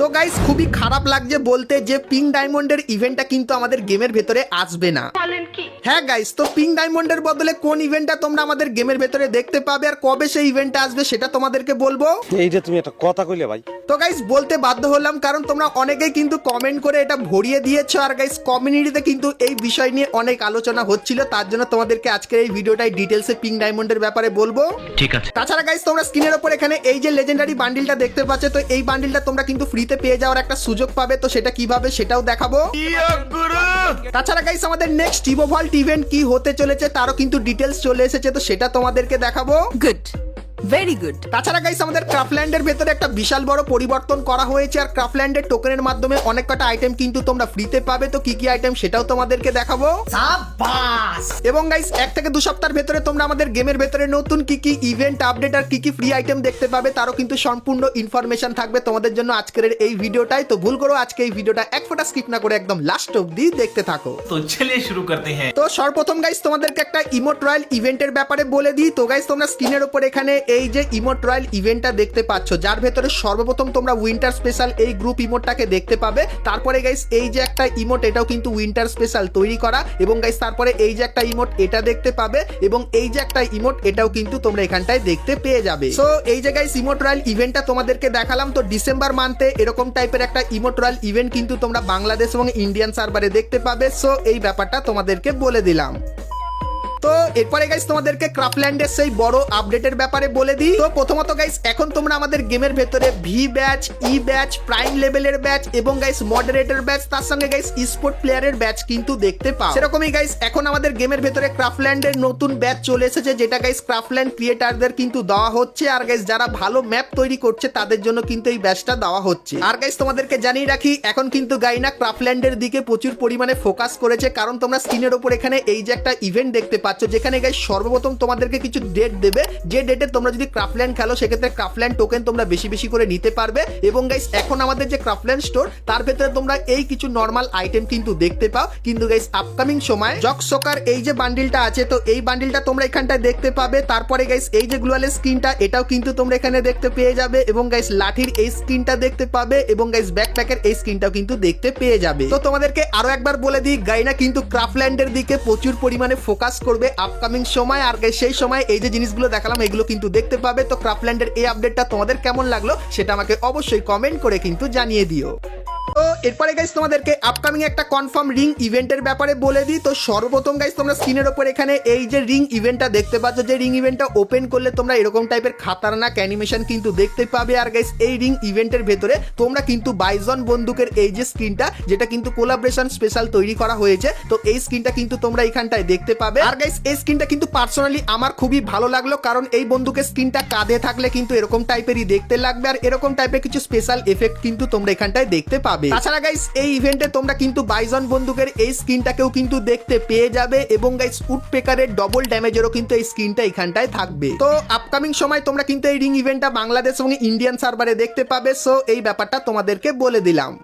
তো গাইস খুবই খারাপ লাগছে বলতে যে পিঙ্ক ডায়মন্ডের ইভেন্টটা কিন্তু আমাদের গেমের ভেতরে আসবে না। হ্যাঁ গাইস, তো পিঙ্ক ডায়মন্ডের বদলে কোন ইভেন্টটা তোমরা আমাদের গেমের ভেতরে দেখতে পাবে আর কবে সেই ইভেন্টটা আসবে সেটা তোমাদেরকে বলবো। এইটা তুমি একটা কথা কইলে ভাই। তো গাইস বলতে বাধ্য হলাম কারণ তোমরা অনেকেই কিন্তু কমেন্ট করে এটা ভরিয়ে দিয়েছো আর গাইস কমিউনিটিতে কিন্তু এই বিষয় নিয়ে অনেক আলোচনা হচ্ছিল, তার জন্য তোমাদেরকে আজকের এই ভিডিওটাই ডিটেলসে পিঙ্ক ডায়মন্ডের ব্যাপারে বলবো। ঠিক আছে। তাছাড়া গাইস তোমরা স্ক্রিনের উপর এখানে এই যে লেজেন্ডারি বান্ডিলটা দেখতে পাচ্ছ, তো এই বান্ডিলটা তোমরা কিন্তু ফ্রিতে পেয়ে যাওয়ার একটা সুযোগ পাবে, তো সেটা কিভাবে সেটাও দেখাবো। তাছাড়া গাইস আমাদের নেক্সট ইভো ভল্ট ইভেন্ট কি হতে চলেছে তারও কিন্তু ডিটেলস চলে এসেছে, তো সেটা তোমাদেরকে দেখাবো। Good, very good. তাছাড়া গাইস আমাদের ক্রাফল্যান্ডের ভেতরে একটা বিশাল বড় পরিবর্তন করা হয়েছে আর ক্রাফল্যান্ডের টোকেনের মাধ্যমে অনেক কটা আইটেম কিন্তু তোমরা ফ্রিতে পাবে, তো কি কি আইটেম সেটাও তোমাদেরকে দেখাবো। এবং গাইস 1 থেকে 2 সপ্তাহের ভেতরে তোমরা আমাদের গেমের ভেতরে নতুন কি কি ইভেন্ট আপডেট আর কি কি ফ্রি আইটেম দেখতে পাবে তারও কিন্তু সম্পূর্ণ ইনফরমেশন থাকবে তোমাদের জন্য আজকের এই ভিডিওটাই। তো ভুল করো আজকে এই ভিডিওটা এক ফোঁটা স্কিপ না করে একদম লাস্ট অবধি দেখতে থাকো। তো চলিए শুরু করতে हैं। তো সর্বপ্রথম গাইস তোমাদেরকে একটা ইমোট রয়্যাল ইভেন্টের ব্যাপারে বলে দিই। তো গাইস তোমরা স্ক্রিনের উপর এখানে এই যে ইমোট রয়্যাল ইভেন্টটা দেখতে পাচ্ছ, যার ভেতরে সর্বপ্রথম তোমরা উইন্টার স্পেশাল এই গ্রুপ ইমোটটাকে দেখতে পাবে। তারপরে গাইস এই যে একটা ইমোট এটাও কিন্তু উইন্টার স্পেশাল তৈরি করা, এবং গাইস তারপরে এই যে একটা ইমোট এটা দেখতে পাবে, এবং এই যে একটা ইমোট এটাও কিন্তু তোমরা এখানটায় দেখতে পেয়ে যাবে। সো এই যে গাইস ইমোট রয়্যাল ইভেন্টটা তোমাদেরকে দেখালাম। তো ডিসেম্বর মান্থে এরকম টাইপের একটা ইমোট রয়্যাল ইভেন্ট কিন্তু তোমরা বাংলাদেশ এবং ইন্ডিয়ান সার্ভারে দেখতে পাবে। সো এই ব্যাপারটা তোমাদেরকে বলে দিলাম। তো এরপরে গাইস তোমাদেরকে ক্রাফল্যান্ডের সেই বড় আপডেটের ব্যাপারে বলে দিই। তো প্রথমত গাইস এখন তোমরা আমাদের গেমের ভেতরে ভি ব্যাচ, ই ব্যাচ, প্রাইম লেভেলের ব্যাচ এবং গাইস মডারেটর ব্যাচ, তার সঙ্গে গাইস স্পোর্ট প্লেয়ারের ব্যাচ কিন্তু দেখতে পাও। সেরকমই গাইস এখন আমাদের গেমের ভেতরে ক্রাফল্যান্ডের নতুন ব্যাচ চলে এসেছে, যেটা গাইস ক্রাফল্যান্ড ক্রিয়েটারদের কিন্তু দেওয়া হচ্ছে। আর গাইস যারা ভালো ম্যাপ তৈরি করছে তাদের জন্য কিন্তু এই ব্যাচটা দেওয়া হচ্ছে। আর গাইস তোমাদেরকে জানিয়ে রাখি এখন কিন্তু গাইনা ক্রাফল্যান্ডের দিকে প্রচুর পরিমাণে ফোকাস করেছে, কারণ তোমরা স্ক্রিনের উপর এখানে এই যে একটা ইভেন্ট দেখতে পাচ্ছ, যেখানে গাইস সর্বপ্রথম তোমাদেরকে কিছু ডেট দেবে, যে ডেটে তোমরা যদি ক্রাফল্যান্ড খেলো সেক্ষেত্রে ক্রাফল্যান্ড টোকেন তোমরা বেশি বেশি করে নিতে পারবে। এবং গাইস এখন আমাদের যে ক্রাফল্যান্ড স্টোর তার ভেতরে তোমরা এই কিছু নরমাল আইটেম কিন্তু দেখতে পাও, কিন্তু গাইস আপকামিং সময় জক সোকার এই যে বান্ডিলটা আছে, তো এই বান্ডিলটা তোমরা এখানটায় দেখতে পাবে। তারপরে গাইস এই যে গ্লোয়ালের স্কিনটা এটাও কিন্তু তোমরা এখানে দেখতে পেয়ে যাবে, এবং গাইস লাঠির এই স্কিনটা দেখতে পাবে, এবং গাইস ব্যাকপ্যাকের এই স্কিনটাও কিন্তু দেখতে পেয়ে যাবে। তো তোমাদেরকে আরো একবার বলে দিই গাইনা কিন্তু ক্রাফল্যান্ডের দিকে প্রচুর পরিমাণে ফোকাস করবে আপকামিং সময়। আর সেই সময় এই যে জিনিসগুলো দেখালাম এগুলো কিন্তু দেখতে পাবে। তো ক্রাফল্যান্ডের এই আপডেটটা তোমাদের কেমন লাগলো সেটা আমাকে অবশ্যই কমেন্ট করে কিন্তু জানিয়ে দিও। তো এরপরে গাইস তোমাদেরকে আপকামিং একটা কনফার্ম রিং ইভেন্টের ব্যাপারে বলে দিই। তো সর্বপ্রথম গাইস তোমরা স্ক্রিনের উপর এখানে এই যে রিং ইভেন্টটা দেখতে পাচ্ছ, যে রিং ইভেন্টটা ওপেন করলে তোমরা এরকম টাইপের খাতারনাক অ্যানিমেশন কিন্তু দেখতে পাবে। আর গাইস এই রিং ইভেন্টের ভেতরে তোমরা কিন্তু বাইজন বন্দুকের এই যে স্ক্রিনটা, যেটা কিন্তু কোলাবরেশন স্পেশাল তৈরি করা হয়েছে, তো এই স্ক্রিনটা কিন্তু তোমরা এখানটায় দেখতে পাবে। আর গাইস এই স্ক্রিনটা কিন্তু পার্সোনালি আমার খুবই ভালো লাগলো, কারণ এই বন্দুকের স্ক্রিনটা কাঁধে থাকলে কিন্তু এরকম টাইপেরই দেখতে লাগবে, আর এরকম টাইপের কিছু স্পেশাল এফেক্ট কিন্তু তোমরা এখানটায় দেখতে পাবে। তাছাড়া গাইস এই ইভেন্টে তোমরা কিন্তু বাইজন বন্দুকের এই স্কিনটাকেও কিন্তু দেখতে পেয়ে যাবে, এবং গাইস উডপেকারের ডবল ড্যামেজেরও কিন্তু এই স্কিনটা এখানটায় থাকবে। তো আপকামিং সময় তোমরা কিন্তু এই রিং ইভেন্টটা বাংলাদেশ এবং ইন্ডিয়ান সার্ভারে দেখতে পাবে। সো এই ব্যাপারটা তোমাদেরকে বলে দিলাম।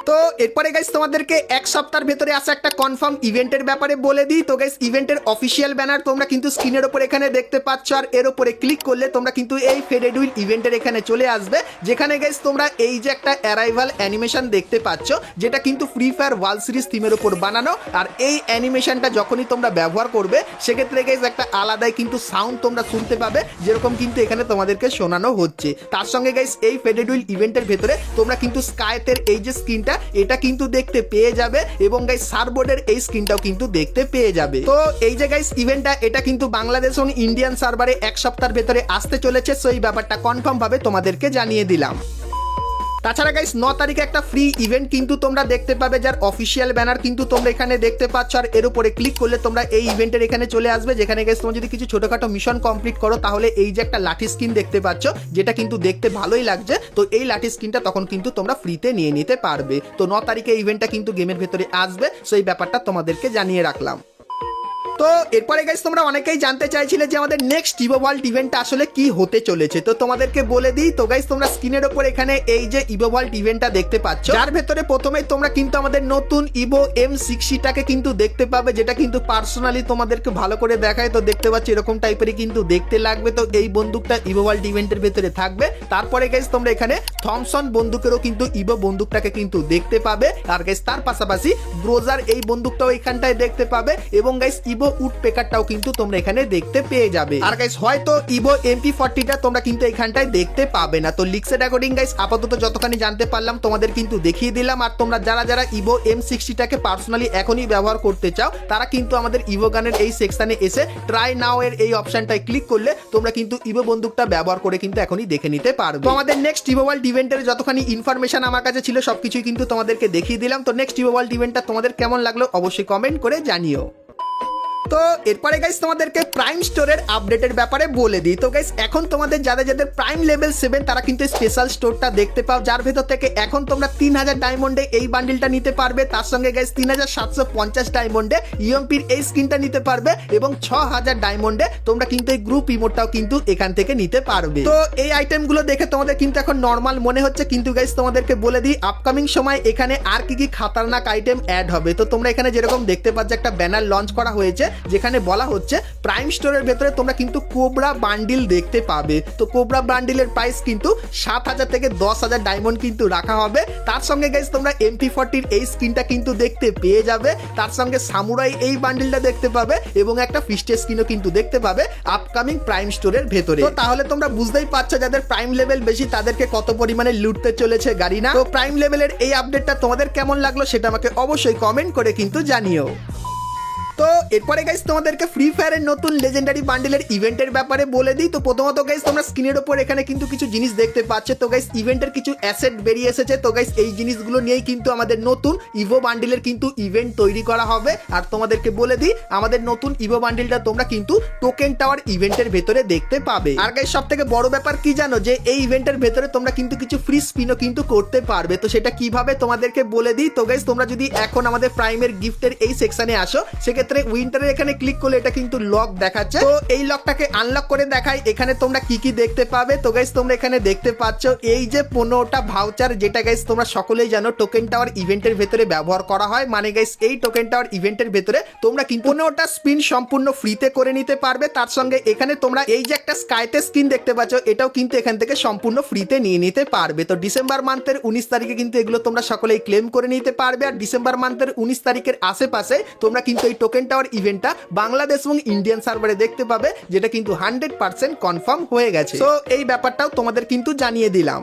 তো এরপরে গাইস তোমাদেরকে এক সপ্তাহের ভেতরে আসা একটা কনফার্ম ইভেন্টের ব্যাপারে বলে দিই। তো গাইস ইভেন্টের অফিসিয়াল ব্যানার তোমরা কিন্তু স্ক্রিনের উপর এখানে দেখতে পাচ্ছ, আর এর উপরে ক্লিক করলে তোমরা কিন্তু এই ফেডেড উইল ইভেন্টের এখানে চলে আসবে, যেখানে গাইস তোমরা এই যে একটা অ্যারাইভাল অ্যানিমেশন দেখতে পাচ্ছ, যেটা কিন্তু ফ্রি ফায়ার ওয়ার্ল্ড সিরিজ থিমের উপর বানানো। আর এই অ্যানিমেশনটা যখনই তোমরা ব্যবহার করবে সেক্ষেত্রে গাইস একটা আলাদাই কিন্তু সাউন্ড তোমরা শুনতে পাবে, যেরকম কিন্তু এখানে তোমাদেরকে শোনানো হচ্ছে। তার সঙ্গে গাইস এই ফেডেড উইল ইভেন্টের ভেতরে তোমরা কিন্তু স্কাইতের এই যে স্ক্রিনটা এটা কিন্তু দেখতে পেয়ে যাবে, এবং গাইস সার্বোর্ডের এই স্ক্রিনটাও কিন্তু দেখতে পেয়ে যাবে। তো এই যে গাইস ইভেন্টটা এটা কিন্তু বাংলাদেশ এবং ইন্ডিয়ান সার্ভারে এক সপ্তাহের ভেতরে আসতে চলেছে। সো এই ব্যাপারটা কনফার্ম ভাবে তোমাদেরকে জানিয়ে দিলাম। তাছাড়া গাইস 9 তারিখে একটা ফ্রি ইভেন্ট কিন্তু তোমরা দেখতে পাবে, যার অফিসিয়াল ব্যানার কিন্তু তোমরা এখানে দেখতে পাচ্ছ, আর এর উপরে ক্লিক করলে তোমরা এই ইভেন্টের এখানে চলে আসবে, যেখানে গাইস তোমরা যদি কিছু ছোটখাটো মিশন কমপ্লিট করো তাহলে এই যে একটা লাঠি স্কিন দেখতে পাচ্ছ, যেটা কিন্তু দেখতে ভালোই লাগছে, তো এই লাঠি স্কিনটা তখন কিন্তু তোমরা ফ্রিতে নিয়ে নিতে পারবে। তো 9 তারিখে ইভেন্টটা কিন্তু গেমের ভেতরে আসবে। সো এই ব্যাপারটা তোমাদেরকে জানিয়ে রাখলাম। তো এরপরে গাইস তোমরা অনেকেই জানতে চাইছিলে যে আমাদের নেক্সট ইভো ওয়ার্ল্ড ইভেন্টটা আসলে কি হতে চলেছে, তো তোমাদেরকে বলে দিই। তো গাইস তোমরা স্ক্রিনের উপর এখানে এই যে ইভো ওয়ার্ল্ড ইভেন্টটা দেখতে পাচ্ছ, যার ভেতরে প্রথমেই তোমরা কিন্তু আমাদের নতুন ইভো M60টাকে কিন্তু দেখতে পাবে, যেটা কিন্তু পার্সোনালি তোমাদেরকে ভালো করে দেখায়। তো দেখতে পাচ্ছ এরকম টাইপেরই কিন্তু দেখতে লাগবে। তো এই বন্দুকটা ইভো ওয়ার্ল্ড ইভেন্টের ভেতরে থাকবে। তারপরে গাইস তোমরা এখানে থমসন বন্দুকেরও কিন্তু ইভো বন্দুকটাকে কিন্তু দেখতে পাবে। আর গাইস তার পাশাপাশি ব্রোজার এই বন্দুকটাও এখানটায় দেখতে পাবে, এবং গাইস ইভো উড পেকারটাও কিন্তু তোমরা এখানে দেখতে পেয়ে যাবে। আর গাইস হয়তো ইভো MP40টা তোমরা কিন্তু এখানটায় দেখতে পাবে না। তো লিক্সের অ্যাকর্ডিং গাইস আপাতত যতখানি জানতে পারলাম তোমাদের কিন্তু দেখিয়ে দিলাম। আর তোমরা যারা যারা ইভো M60টাকে পার্সোনালি এখনই ব্যবহার করতে চাও, তারা কিন্তু আমাদের ইভো গানের এই সেকশনে এসে ট্রাই নাও এর এই অপশনটায় ক্লিক করলে তোমরা কিন্তু ইভো বন্দুকটা ব্যবহার করে কিন্তু এখনই দেখে নিতে পারবে। তো আমাদের নেক্সট ইভো ওয়ার্ল্ড ইভেন্টের যতখানি ইনফরমেশন আমার কাছে ছিল সবকিছুই কিন্তু তোমাদেরকে দেখিয়ে দিলাম। তো নেক্সট ইভো ওয়ার্ল্ড ইভেন্টটা তোমাদের কেমন লাগলো অবশ্যই কমেন্ট করে জানিও। তো এরপরে গাইস তোমাদেরকে প্রাইম স্টোরের আপডেটের ব্যাপারে বলে দিই। তো গাইস এখন তোমাদের যাদের প্রাইম লেভেল 7 তারা কিন্তু স্পেশাল স্টোরটা দেখতে পাও, যার ভেতর থেকে এখন তোমরা 3000 ডায়মন্ডে এই বান্ডিলটা নিতে পারবে। তার সঙ্গে গাইস 3750 ডায়মন্ডে ইএমপির এই স্কিনটা নিতে পারবে, এবং 6000 ডায়মন্ডে তোমরা কিন্তু এই গ্রুপ ইমোটটাও কিন্তু এখান থেকে নিতে পারবে। তো এই আইটেমগুলো দেখে তোমাদের কিন্তু এখন নর্মাল মনে হচ্ছে, কিন্তু গাইস তোমাদেরকে বলে দিই আপকামিং সময় এখানে আর কি কি খাতারনাক আইটেম অ্যাড হবে। তো তোমরা এখানে যেরকম দেখতে পাচ্ছ একটা ব্যানার লঞ্চ করা হয়েছে, যেখানে বলা হচ্ছে প্রাইম স্টোরের ভেতরে তোমরা কিন্তু কোবরা বান্ডিল দেখতে পাবে। তো কোবরা বান্ডিলের প্রাইস কিন্তু 7000 থেকে 10000 ডায়মন্ড কিন্তু রাখা হবে। তার সঙ্গে গাইস তোমরা MP40 এই স্কিনটা কিন্তু দেখতে পেয়ে যাবে। তার সঙ্গে সামুরাই এই বান্ডিলটা দেখতে পাবে, এবং একটা ফিস্টের স্কিনও কিন্তু দেখতে পাবে আপকামিং প্রাইম স্টোরের ভেতরে। তো তাহলে তোমরা বুঝতেই পারছো যাদের প্রাইম লেভেল বেশি তাদেরকে কত পরিমাণে লুটতে চলেছে গাড়ি না। তো প্রাইম লেভেলের এই আপডেটটা তোমাদের কেমন লাগলো সেটা আমাকে অবশ্যই কমেন্ট করে কিন্তু জানিও। তো এরপরে গাইস তোমাদেরকে ফ্রি ফায়ারের নতুন লেজেন্ডারি বান্ডেলের ইভেন্টের ব্যাপারে বলে দিই। তো প্রথমত গাইস তোমরা স্ক্রিনের উপর এখানে কিন্তু কিছু জিনিস দেখতে পাচ্ছ। তো গাইস ইভেন্টের কিছু অ্যাসেট বেরিয়ে এসেছে। তো গাইস এই জিনিসগুলো নিয়েই কিন্তু আমাদের নতুন ইভো বান্ডেলের কিন্তু ইভেন্ট তৈরি করা হবে। আর তোমাদেরকে বলে দিই আমাদের নতুন ইভো বান্ডেলটা তোমরা কিন্তু টোকেন টাওয়ার ইভেন্টের ভেতরে দেখতে পাবে। আর গাইস সব থেকে বড় ব্যাপার কি জানো, যে এই ইভেন্টের ভেতরে তোমরা কিন্তু কিছু ফ্রি স্পিনও কিন্তু করতে পারবে। তো সেটা কিভাবে তোমাদেরকে বলে দিই। তো গাইস তোমরা যদি এখন আমাদের প্রাইমের গিফটের এই সেকশনে আসো, সেক্ষেত্রে উইন্টারের এখানে ক্লিক করলে এটা কিন্তু লক দেখাচ্ছে। তো এই লকটাকে আনলক করে দেখাই এখানে তোমরা কি কি দেখতে পাবে। তো গাইস তোমরা এখানে দেখতে পাচ্ছ এই যে 15টা ভাউচার, যেটা গাইস তোমরা সকলেই জানো টোকেন টাওয়ার ইভেন্টের ভেতরে ব্যবহার করা হয়। মানে গাইস এই টোকেন টাওয়ার ইভেন্টের ভেতরে তোমরা কিন্তু 15টা স্পিন সম্পূর্ণ ফ্রিতে করে নিতে পারবে। তার সঙ্গে এখানে তোমরা এই যে একটা স্কাইতে স্কিন দেখতে পাচ্ছ, এটাও কিন্তু এখান থেকে সম্পূর্ণ ফ্রিতে নিয়ে নিতে পারবে। তো ডিসেম্বর মান্থের 19 তারিখে কিন্তু এগুলো তোমরা সকলেই ক্লেম করে নিতে পারবে। আর ডিসেম্বর মান্থের 19 তারিখের আশেপাশে তোমরা কিন্তু এই টোকেন টাওয়ার ইভেন্টটা বাংলাদেশ এবং ইন্ডিয়ান সার্ভারে দেখতে পাবে, যেটা কিন্তু 100% কনফার্ম হয়ে গেছে। তো এই ব্যাপারটাও তোমাদের কিন্তু জানিয়ে দিলাম।